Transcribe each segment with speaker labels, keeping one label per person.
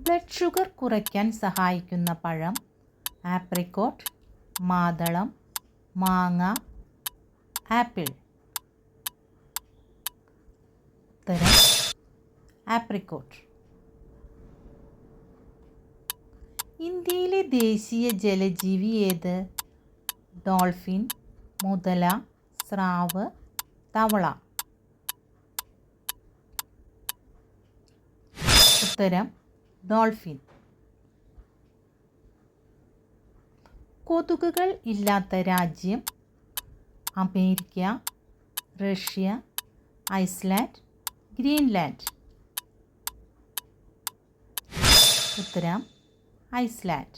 Speaker 1: Blood sugar കുറയ്ക്കാൻ സഹായിക്കുന്ന പഴം: ആപ്രിക്കോട്ട്, മാതളം, മാങ്ങ, ആപ്പിൾ. ഉത്തരം ആപ്രിക്കോട്ട്. ഇന്ത്യയിലെ ദേശീയ ജലജീവി ഏത്? ഡോൾഫിൻ, മുതല, സ്രാവ്, തവള. ഉത്തരം ഡോൾഫിൻ. കൊതുകുകൾ ഇല്ലാത്ത രാജ്യം: അമേരിക്ക, റഷ്യ, ഐസ്ലാൻഡ്, ഗ്രീൻലാൻഡ്. ഉത്തരം ഐസ്ലാൻഡ്.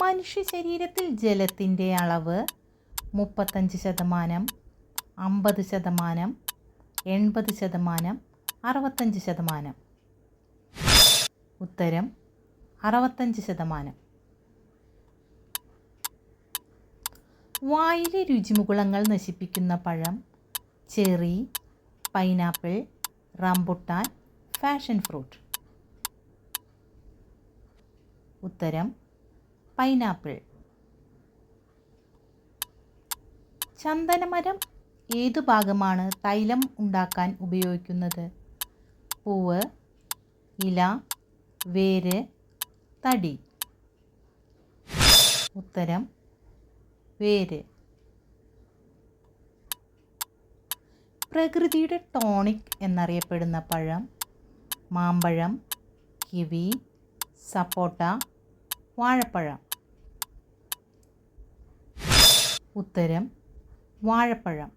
Speaker 1: മനുഷ്യ ശരീരത്തിൽ ജലത്തിൻ്റെ അളവ് 35%, 50%, 80%, 65%. ഉത്തരം 65%. വായിലെ രുചിമുകുളങ്ങൾ നശിപ്പിക്കുന്ന പഴം: cherry, pineapple, rambutan, passion fruit. ഉത്തരം പൈനാപ്പിൾ. ചന്ദനമരം ഏതു ഭാഗമാണ് തൈലം ഉണ്ടാക്കാൻ ഉപയോഗിക്കുന്നത്? പൂവ്, ഇല, വേര്, തടി. ഉത്തരം വേര്. പ്രകൃതിയുടെ ടോണിക് എന്നറിയപ്പെടുന്ന പഴം: മാമ്പഴം, കിവി, സപ്പോട്ട, വാഴപ്പഴം. ഉത്തരം വാഴപ്പഴം.